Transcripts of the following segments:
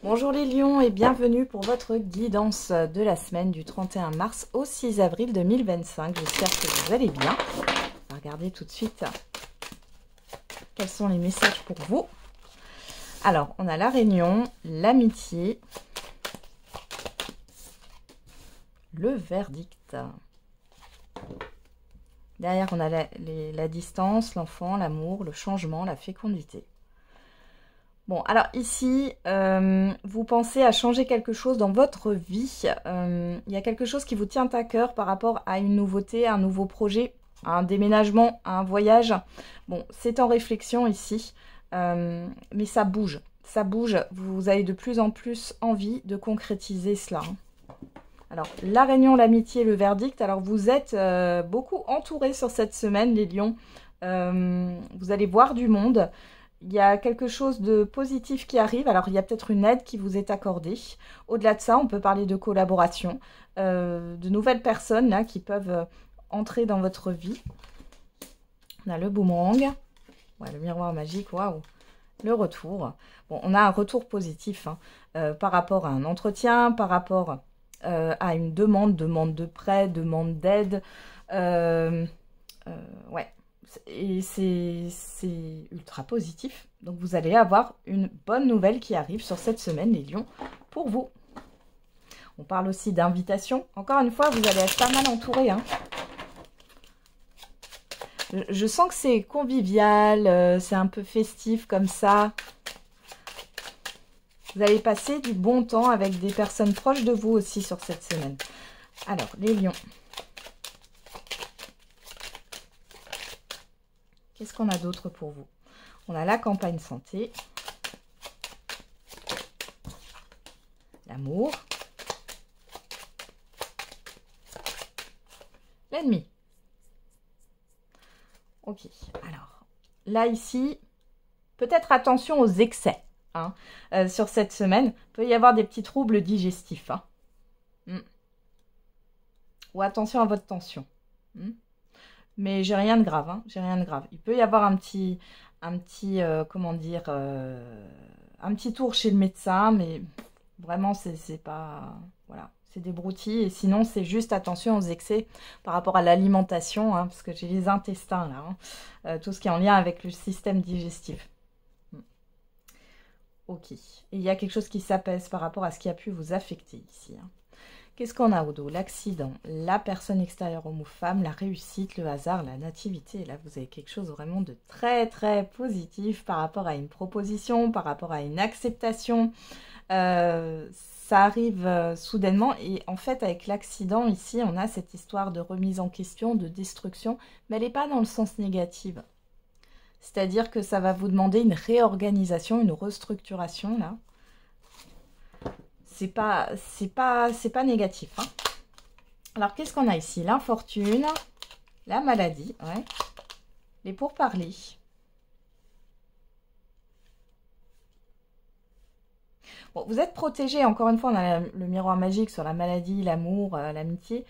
Bonjour les lions et bienvenue pour votre guidance de la semaine du 31 mars au 6 avril 2025. J'espère que vous allez bien. On va regarder tout de suite quels sont les messages pour vous. Alors, on a la réunion, l'amitié, le verdict. Derrière, on a la distance, l'enfant, l'amour, le changement, la fécondité. Bon, alors ici, vous pensez à changer quelque chose dans votre vie. Il y a quelque chose qui vous tient à cœur par rapport à une nouveauté, un nouveau projet, un déménagement, un voyage. Bon, c'est en réflexion ici, mais ça bouge. Ça bouge, vous avez de plus en plus envie de concrétiser cela. Alors, la réunion, l'amitié, le verdict. Alors, vous êtes beaucoup entourés sur cette semaine, les lions. Vous allez voir du monde. Il y a quelque chose de positif qui arrive. Alors, il y a peut-être une aide qui vous est accordée. Au-delà de ça, on peut parler de collaboration, de nouvelles personnes là qui peuvent entrer dans votre vie. On a le boomerang, ouais, le miroir magique, waouh, le retour. Bon, on a un retour positif par rapport à un entretien, par rapport à une demande de prêt, demande d'aide. Ouais. Et c'est ultra positif. Donc, vous allez avoir une bonne nouvelle qui arrive sur cette semaine, les lions, pour vous. On parle aussi d'invitation. Encore une fois, vous allez être pas mal entouré. Je sens que c'est convivial, c'est un peu festif comme ça. Vous allez passer du bon temps avec des personnes proches de vous aussi sur cette semaine. Alors, les lions. Qu'est-ce qu'on a d'autre pour vous? On a la campagne santé, l'amour, l'ennemi. Ok, alors là ici, peut-être attention aux excès sur cette semaine. Il peut y avoir des petits troubles digestifs. Ou attention à votre tension. Mais j'ai rien de grave, j'ai rien de grave. Il peut y avoir un petit comment dire, un petit tour chez le médecin, mais vraiment c'est pas, voilà, c'est des broutilles. Et sinon c'est juste attention aux excès par rapport à l'alimentation, parce que j'ai les intestins là, tout ce qui est en lien avec le système digestif. Ok. Et il y a quelque chose qui s'apaise par rapport à ce qui a pu vous affecter ici. Qu'est-ce qu'on a au dos? L'accident, la personne extérieure homme ou femme, la réussite, le hasard, la nativité. Et là, vous avez quelque chose vraiment de très, très positif par rapport à une proposition, par rapport à une acceptation. Ça arrive soudainement. Et en fait, avec l'accident, ici, on a cette histoire de remise en question, de destruction. Mais elle n'est pas dans le sens négatif. C'est-à-dire que ça va vous demander une réorganisation, une restructuration, là. C'est pas négatif. Alors, qu'est-ce qu'on a ici? L'infortune, la maladie, ouais. Les pourparlers. Bon, vous êtes protégé, encore une fois, on a le miroir magique sur la maladie, l'amour, l'amitié.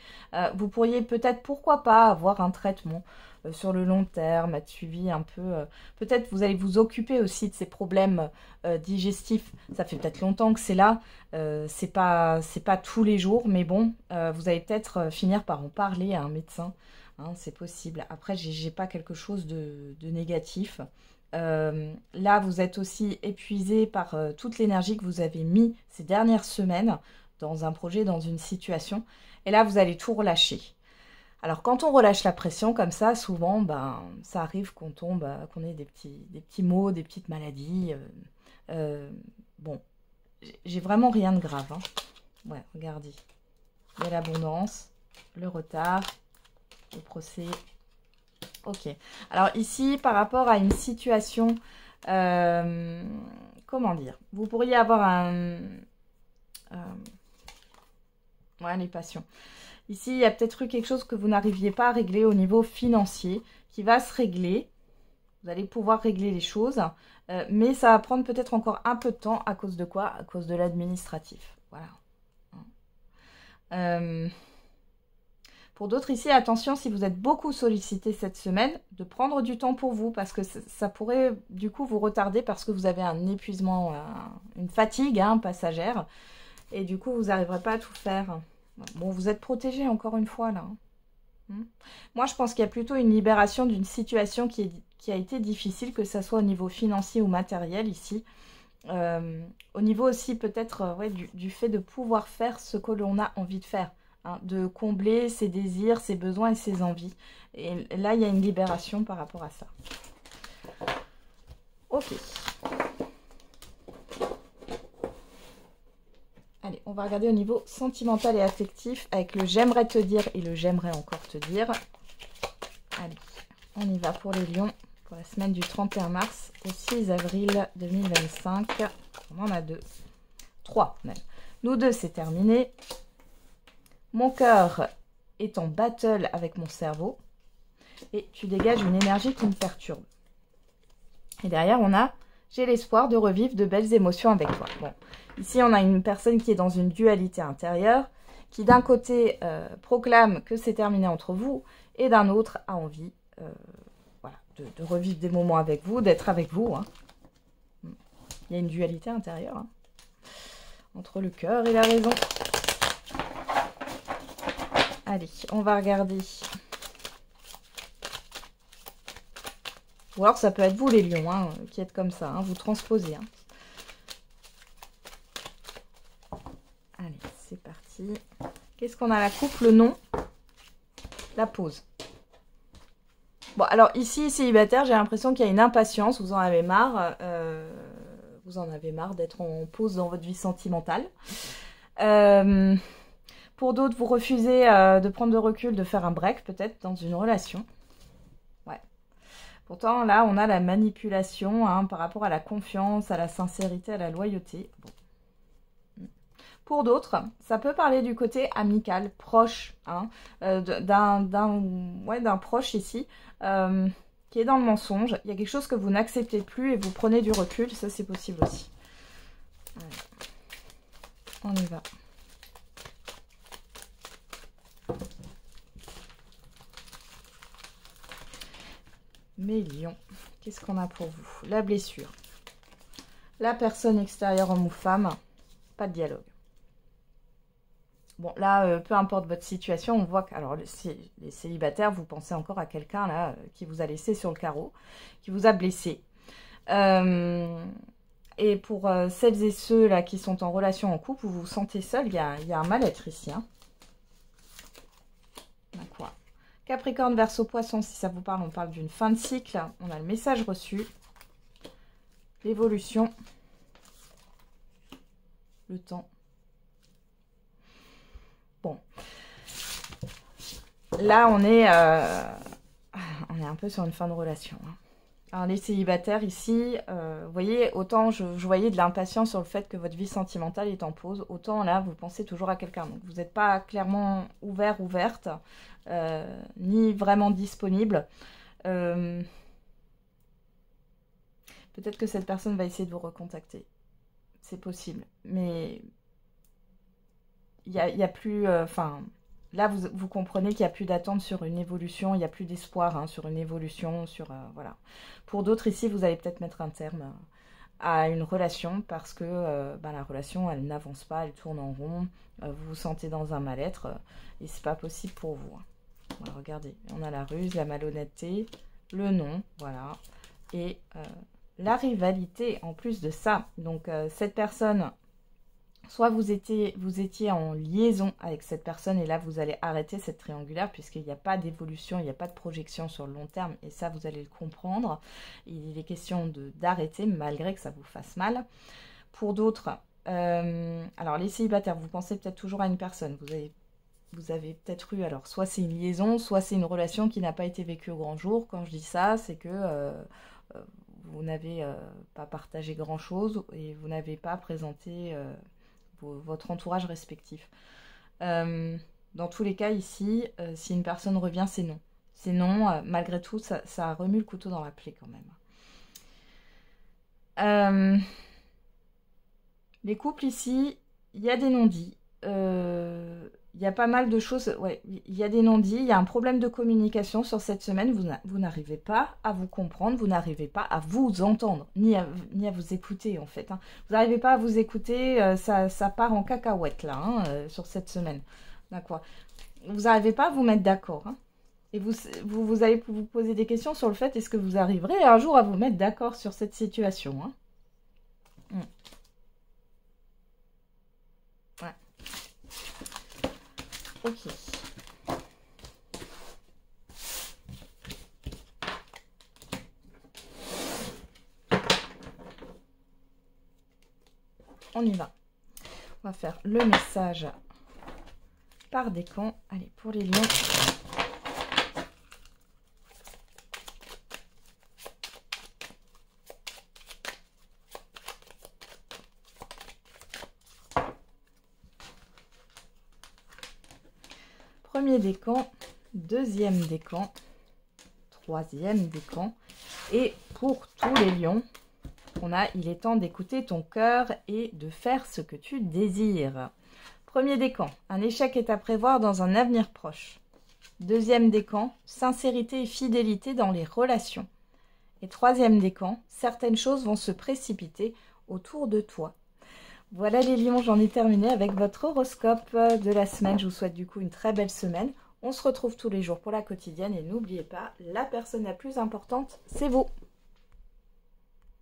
Vous pourriez peut-être, pourquoi pas, avoir un traitement sur le long terme, être suivi un peu. Peut-être vous allez vous occuper aussi de ces problèmes digestifs. Ça fait peut-être longtemps que c'est là. C'est pas tous les jours, mais bon, vous allez peut-être finir par en parler à un médecin. C'est possible. Après, j'ai pas quelque chose de négatif. Là, vous êtes aussi épuisé par toute l'énergie que vous avez mis ces dernières semaines dans un projet, dans une situation. Et là, vous allez tout relâcher. Alors, quand on relâche la pression comme ça, souvent, ça arrive qu'on tombe, qu'on ait des petits maux, des petites maladies. Bon, j'ai vraiment rien de grave. Ouais, regardez. Il y a l'abondance, le retard, le procès. Ok. Alors ici, par rapport à une situation, comment dire? Vous pourriez avoir ouais, les passions. Ici, il y a peut-être eu quelque chose que vous n'arriviez pas à régler au niveau financier, qui va se régler. Vous allez pouvoir régler les choses, mais ça va prendre peut-être encore un peu de temps. À cause de quoi? À cause de l'administratif. Voilà. Pour d'autres ici, attention, si vous êtes beaucoup sollicité cette semaine, de prendre du temps pour vous, parce que ça pourrait du coup vous retarder parce que vous avez un épuisement, une fatigue passagère, et du coup vous n'arriverez pas à tout faire. Bon, vous êtes protégé encore une fois là. Moi, je pense qu'il y a plutôt une libération d'une situation qui a été difficile, que ce soit au niveau financier ou matériel ici. Au niveau aussi peut-être du fait de pouvoir faire ce que l'on a envie de faire, hein, de combler ses désirs, ses besoins et ses envies. Et là, il y a une libération par rapport à ça. Ok. Allez, on va regarder au niveau sentimental et affectif avec le j'aimerais te dire et le j'aimerais encore te dire. Allez, on y va pour les lions, pour la semaine du 31 mars au 6 avril 2025. On en a 2. 3 même. Nous 2, c'est terminé. Mon cœur est en battle avec mon cerveau. Et tu dégages une énergie qui me perturbe. Et derrière, on a j'ai l'espoir de revivre de belles émotions avec toi. Bon, ici, on a une personne qui est dans une dualité intérieure, qui d'un côté proclame que c'est terminé entre vous, et d'un autre a envie voilà, de revivre des moments avec vous, d'être avec vous. Hein. Il y a une dualité intérieure hein, entre le cœur et la raison. Allez, on va regarder. Ou alors ça peut être vous les lions, hein, qui êtes comme ça, hein, vous transposez. Hein. Allez, c'est parti. Qu'est-ce qu'on a la coupe? Le nom. La pause. Bon, alors ici, célibataire, j'ai l'impression qu'il y a une impatience, vous en avez marre. Vous en avez marre d'être en pause dans votre vie sentimentale. Pour d'autres, vous refusez de prendre de recul, de faire un break peut-être dans une relation. Ouais. Pourtant, là, on a la manipulation hein, par rapport à la confiance, à la sincérité, à la loyauté. Bon. Pour d'autres, ça peut parler du côté amical, proche, hein, d'un proche ici, qui est dans le mensonge. Il y a quelque chose que vous n'acceptez plus et vous prenez du recul, ça c'est possible aussi. Allez. On y va. Mes lions, qu'est-ce qu'on a pour vous? La blessure. La personne extérieure, homme ou femme, pas de dialogue. Bon, là, peu importe votre situation, on voit que, alors, les célibataires, vous pensez encore à quelqu'un, là, qui vous a laissé sur le carreau, qui vous a blessé. Et pour celles et ceux, là, qui sont en relation en couple, vous vous sentez seul, il y a un mal-être ici, hein. Quoi. Capricorne, Verseau, Poisson, si ça vous parle, on parle d'une fin de cycle. On a le message reçu, l'évolution, le temps. Bon. Là, on est un peu sur une fin de relation. Hein. Alors, les célibataires ici, vous voyez, autant je voyais de l'impatience sur le fait que votre vie sentimentale est en pause, autant là, vous pensez toujours à quelqu'un. Donc, vous n'êtes pas clairement ouvert, ouverte, ni vraiment disponible. Peut-être que cette personne va essayer de vous recontacter. C'est possible. Mais il y a plus... là, vous comprenez qu'il n'y a plus d'attente sur une évolution, il n'y a plus d'espoir hein, sur une évolution, sur... voilà. Pour d'autres, ici, vous allez peut-être mettre un terme à une relation parce que la relation, elle n'avance pas, elle tourne en rond, vous vous sentez dans un mal-être et c'est pas possible pour vous. Voilà, regardez, on a la ruse, la malhonnêteté, le non, voilà, et la rivalité en plus de ça. Donc, cette personne... Soit vous étiez en liaison avec cette personne et là vous allez arrêter cette triangulaire puisqu'il n'y a pas d'évolution, il n'y a pas de projection sur le long terme et ça vous allez le comprendre. Il est question d'arrêter malgré que ça vous fasse mal. Pour d'autres, alors les célibataires, vous pensez peut-être toujours à une personne. Vous avez peut-être eu, alors soit c'est une liaison, soit c'est une relation qui n'a pas été vécue au grand jour. Quand je dis ça, c'est que... vous n'avez pas partagé grand-chose et vous n'avez pas présenté... votre entourage respectif. Dans tous les cas ici, si une personne revient, c'est non. C'est non, malgré tout, ça remue le couteau dans la plaie quand même. Les couples ici, il y a des non-dits. il y a pas mal de choses. Ouais, il y a des non-dits, il y a un problème de communication sur cette semaine. Vous n'arrivez pas à vous comprendre, vous n'arrivez pas à vous entendre, ni à vous écouter en fait. Hein. Vous n'arrivez pas à vous écouter, ça part en cacahuète là, hein, sur cette semaine. D'accord. Vous n'arrivez pas à vous mettre d'accord. Hein. Et vous allez vous poser des questions sur le fait, est-ce que vous arriverez un jour à vous mettre d'accord sur cette situation, hein. Ouais. Ok. On y va. On va faire le message par décan. Allez, pour les lions. Premier décan, deuxième décan, troisième décan. Et pour tous les lions, on a « Il est temps d'écouter ton cœur et de faire ce que tu désires ». Premier décan, un échec est à prévoir dans un avenir proche. Deuxième décan, sincérité et fidélité dans les relations. Et troisième décan, certaines choses vont se précipiter autour de toi. Voilà les lions, j'en ai terminé avec votre horoscope de la semaine. Je vous souhaite du coup une très belle semaine. On se retrouve tous les jours pour la quotidienne et n'oubliez pas, la personne la plus importante, c'est vous.